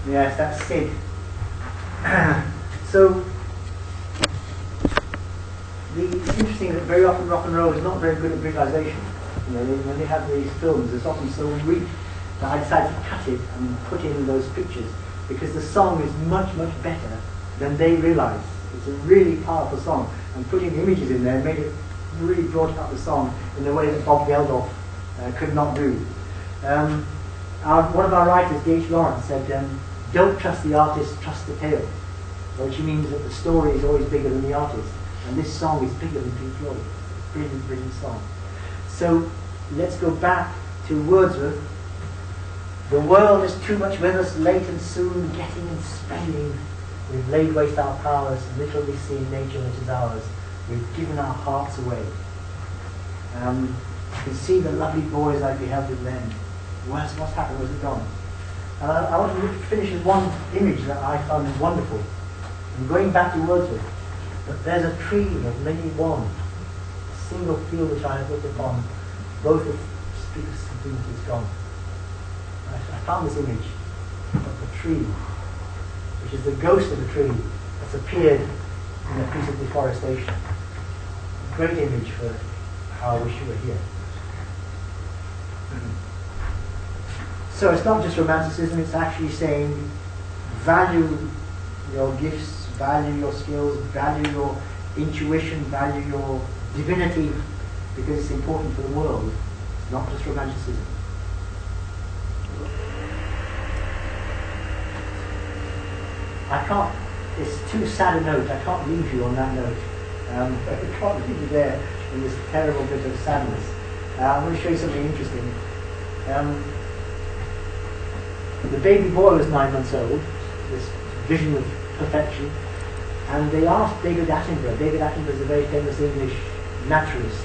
Yes, that's Sid. So, it's interesting that very often rock and roll is not very good at visualization. You know, when they have these films, it's often so weak that I decided to cut it and put in those pictures because the song is much, much better than they realise. It's a really powerful song, and putting images in there made it really brought out the song in a way that Bob Geldof could not do. One of our writers, D.H. Lawrence, said, don't trust the artist, trust the tale. Which means that the story is always bigger than the artist. And this song is bigger than Pink Floyd. Brilliant, brilliant song. So let's go back to Wordsworth. The world is too much with us, late and soon, getting and spending. We've laid waste our powers, little we see in nature that is ours. We've given our hearts away. You can see the lovely boys I beheld with men. What's happened? Was it gone? And I want to finish with one image that I found wonderful. And going back to Wordsworth, that there's a tree of many one, a single field which I have looked upon, both of street of something that is gone. I found this image of the tree, which is the ghost of a tree that's appeared in a piece of deforestation. A great image for how I wish you were here. So it's not just romanticism, it's actually saying value your gifts, value your skills, value your intuition, value your divinity, because it's important for the world. It's not just romanticism. I can't, it's too sad a note, I can't leave you on that note. I can't leave you there in this terrible bit of sadness. I'm going to show you something interesting. The baby boy was 9 months old, this vision of perfection, and they asked David Attenborough. David Attenborough is a very famous English naturalist,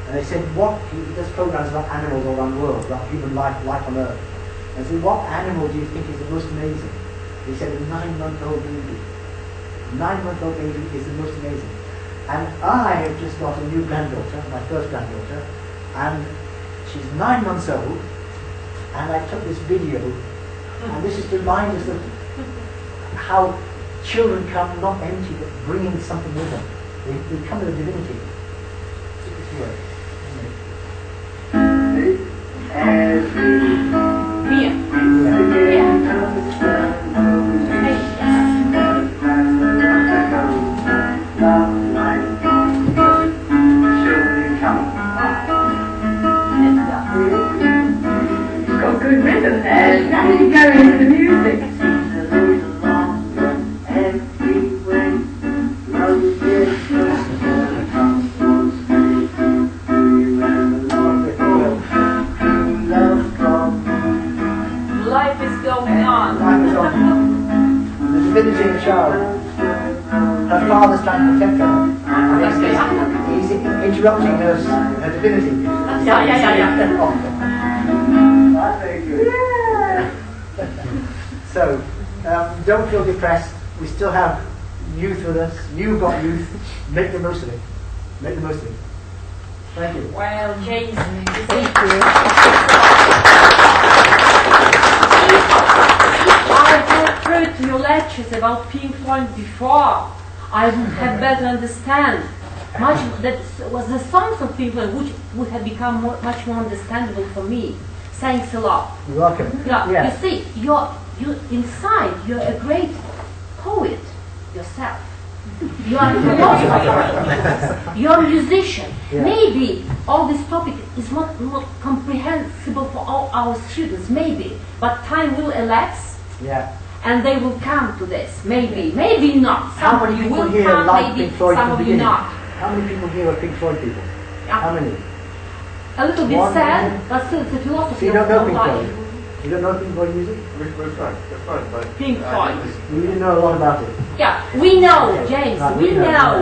and they said, he does programs about animals all around the world, about human life on Earth. And they said, what animal do you think is the most amazing? He said, a 9-month-old baby. A 9-month-old baby is the most amazing. And I have just got a new granddaughter, my first granddaughter, and she's 9 months old, and I took this video, and this is to remind us of how children come not empty, but bringing something with them. They come with a divinity. Look at this word. It's got good rhythm there. Now you go into the music. Life is going on. The divinity in the child. Her father's trying to protect her. And he's interrupting her divinity. Yeah. So, don't feel depressed. We still have youth with us. You've got youth. Make the most of it. Make the most of it. Thank you. Well, James, Thank you. I had heard your lectures about Pink Floyd before. I would have better understand. That was the songs of Pink Floyd which would have become much more understandable for me. Thanks a lot. You're welcome. Yeah. You see, you inside, you're a great poet yourself. You are a philosopher. You're a musician. Yeah. Maybe all this topic is not comprehensible for all our students, maybe. But time will elapse. Yeah. And they will come to this. Maybe. Maybe not. How Some many people will here come, like maybe Pink Floyd some from of the you beginning? not. How many people here are Pink Floyd people? Yeah. How many? A little bit One, sad, but still it's a So philosophy you don't know of Pink life. Floyd? You don't know Pink Floyd music? We're fine, but Pink Floyd. You didn't know a lot about it. Yeah, we know, Okay. James, Right,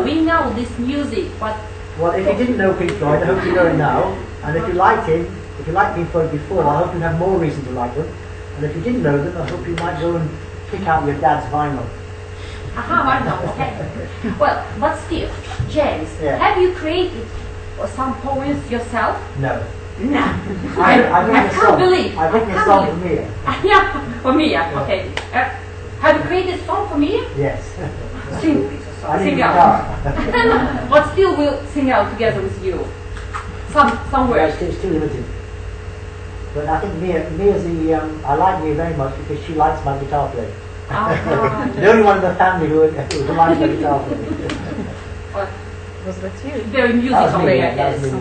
we know this music, but Well, if you didn't know Pink Floyd, I hope you know it now. And if you liked him, if you liked Pink Floyd before, I hope you have more reason to like them. And if you didn't know them, I hope you might go and pick out your dad's vinyl. I know, okay. Well, but still, James, Yeah. have you created some poems yourself? No. No. I've written a can't song. believe. I've written I a can't song believe. for Mia. Yeah, for me, okay. Have you created a song for me? Yes. Sing, I need sing a out. guitar. But still we'll sing out together with you. Some Yeah, words. it's too limited. But I think Mia's the, I like Mia very much because she likes my guitar playing. Ah, The only one in the family who likes my guitar playing. Was that you? very That musical was me, way, I that was guess. me,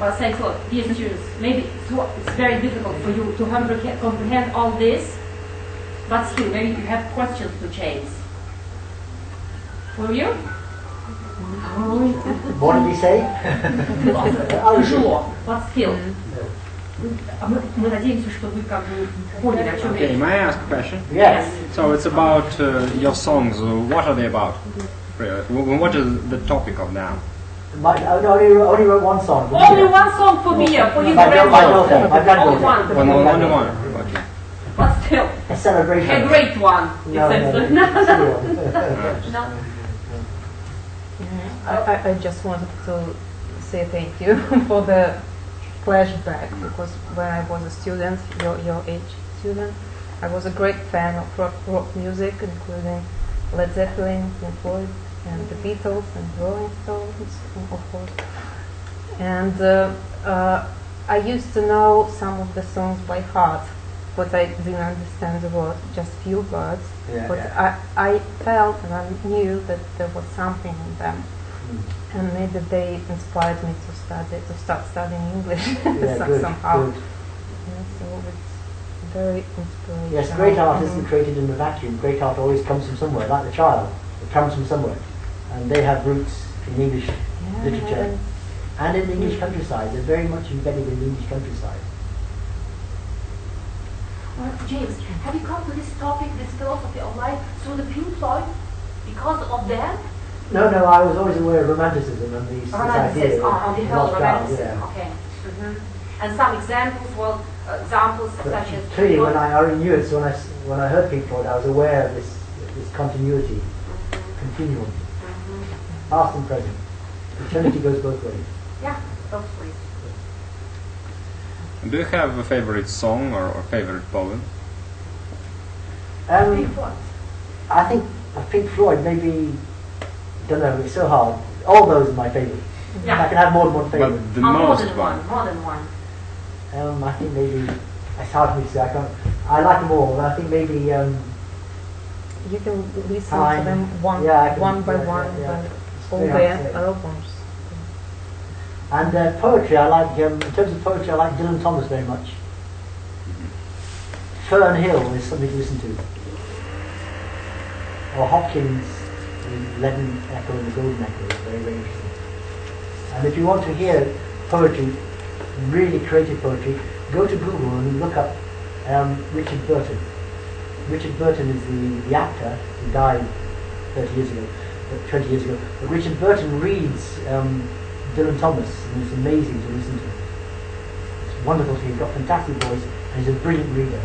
Well, thanks a lot. Dear students, maybe it's very difficult for you to comprehend all this, but still, maybe you have questions to James. For you? What did he say? Тяжело, but still. Мы надеемся, что вы как бы поняли, о чем Okay, речь. may I ask a question? Yes. So it's about your songs. What are they about? What is the topic of them? I only wrote one song. for Only Mia. one song for Mia, for you My daughter, granddaughter. my granddaughter. Only one. Only one. Okay. But still, A celebration. a great one. No, It's no, a- no. No. I just wanted to say thank you for the flashback, because when I was a student, your age student, I was a great fan of rock music, including Led Zeppelin, Pink Floyd, and the Beatles, and Rolling Stones, of course. And I used to know some of the songs by heart, but I didn't understand the words, just few words. Yeah, But yeah. I felt and I knew that there was something in them, Mm. and maybe they inspired me to start studying English Yeah, good, somehow. good. Yeah, so it's very inspirational. Yes, great art isn't created in a vacuum. Great art always comes from somewhere, like the child. It comes from somewhere. And they have roots in English Yeah, literature and in the English countryside. They're very much embedded in the English countryside. James, have you come to this topic, this philosophy of life, through the Pink Floyd? Because of them? No, I was always aware of romanticism and this idea Romanticism, on the of whole lost child, romanticism, yeah. okay. And some examples, examples But such as... clearly, when I already knew it, so when I heard Pink Floyd, I was aware of this continuity, continuum, past and present. Eternity goes both ways. Yeah, those ways. Do you have a favorite song or favorite poem? Pink Floyd. I think Pink Floyd maybe, don't know, it's so hard. All those are my favourite. Yeah. I can have more than one favourite. But the More most than one, more than one. I think maybe, it's hard for me to say, I like them all, but I think maybe, You can listen Time. to them one Yeah, I can- by yeah, one, yeah, yeah. but all Very the hard to say. albums. and poetry, I like, in terms of poetry, I like Dylan Thomas very much. Fern Hill is something to listen to. Or Hopkins, the Leaden Echo and the Golden Echo is very, very interesting. And if you want to hear poetry, really creative poetry, go to Google and look up Richard Burton. Richard Burton is the actor who died 30 years ago, 20 years ago. But Richard Burton reads Dylan Thomas, and it's amazing to listen to. It's wonderful to hear. He's got a fantastic voice, and he's a brilliant reader.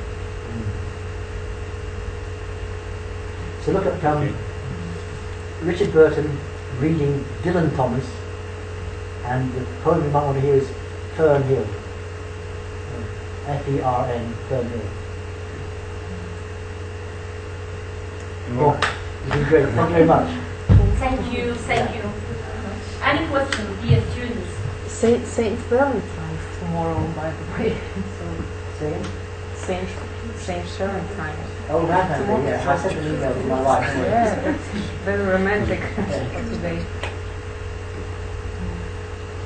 So look at Richard Burton reading Dylan Thomas, and the poem you might want to hear is Fern Hill. F-E-R-N, Fern Hill. Well, It's been great. Thank you very much. Thank you, thank you. Any questions, dear students? Saint Valentine's tomorrow, by the way. So Say again? Saint Valentine's. Oh, Valentine's Day, yeah. I sent an email to my wife. Yeah, that's very romantic for today.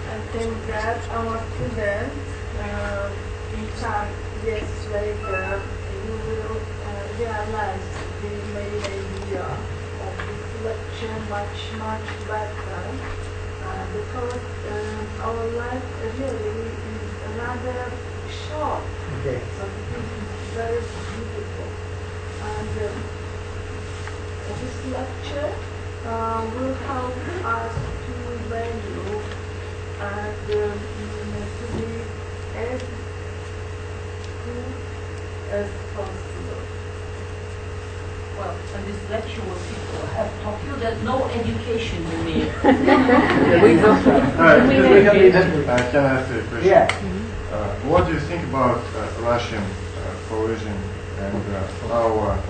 I think that our students, in some years later, you will realize the main idea of this lecture much better, because our life really is rather short. Okay. So this is very beautiful. And this lecture will help us to value and to be as good as possible. Well, and this lecture will people have taught you that no education you need. We don't. Can I ask you a question? Yeah. What do you think about Russian poetry and our?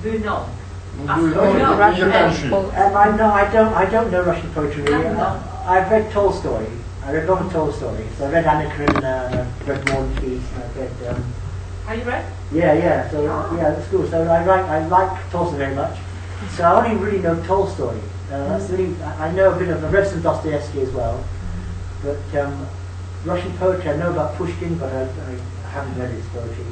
Do you know? Do you know no, in Russian your country? I don't know Russian poetry really. No. I've read Tolstoy. I read a lot of Tolstoy. So I read Anna Karenina, and I've read War and Peace, and I've read. Are you read? Yeah. So that's cool. So I like Tolstoy very much. So I only really know Tolstoy. That's really, I know a bit of. I read some Dostoevsky as well, but Russian poetry I know about Pushkin, but I haven't read his poetry.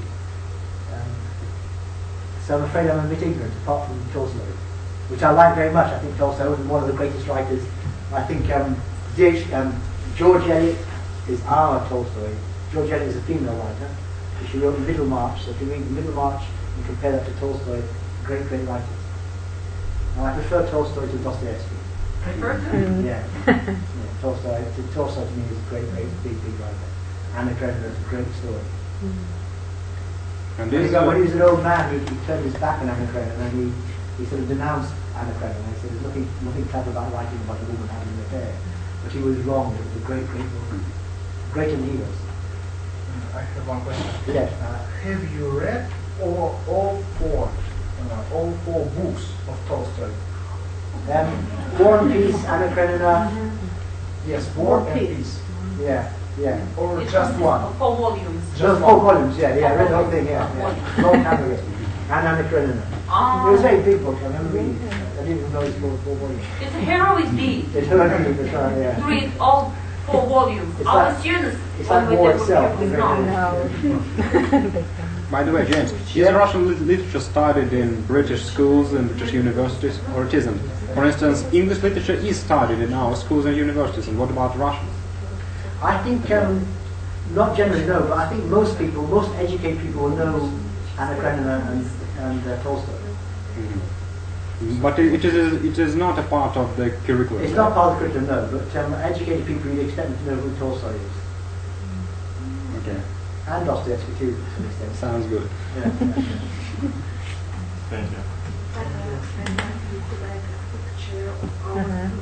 So I'm afraid I'm a bit ignorant, apart from Tolstoy, which I like very much. I think Tolstoy was one of the greatest writers. I think George Eliot is our Tolstoy. George Eliot is a female writer. She wrote Middlemarch, so if you read Middlemarch and compare that to Tolstoy, great writers. And I prefer Tolstoy to Dostoevsky. Prefer to? Yeah. Tolstoy to me is a great, big writer. Anna Karenina is a great story. And When this, he was an old man, he turned his back on Anna Karenina and he sort of denounced Anna Karenina. He said there's nothing clever about writing about a woman having an affair. But he was wrong. It was a great woman. Greater than he was. I have one question. Yes. Have you read all four books of Tolstoy? War and Peace, Anna Karenina. Yes, War and Peace. Yeah. Or just one? 4 volumes. Those 4 volumes, yeah, I read the whole thing, yeah. Long time ago. And Anna Karenina. It was a very big book, I remember reading it. I didn't even know it was 4 volumes. It's a heroic deed. It's horrendous, that's right, yeah. Read all 4 volumes. It's Our like- students, it's when like we war did itself. with not. No. by the way, James, is Russian literature studied in British schools and British universities, or it isn't? For instance, English literature is studied in our schools and universities, and what about Russian? I think, not generally no, but I think most educated people will know Anna Karenina and Tolstoy. But it is not a part of the curriculum. It's not part of the curriculum, no, but educated people, you'd expect them to know who Tolstoy is. Okay, And Dostoevsky too, to some extent. sounds good. Yeah. Thank you.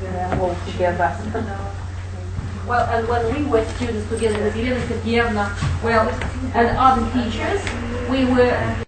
Yeah, all together. Well, and when we were students together with Elena Sergeyevna, well, and other teachers, we were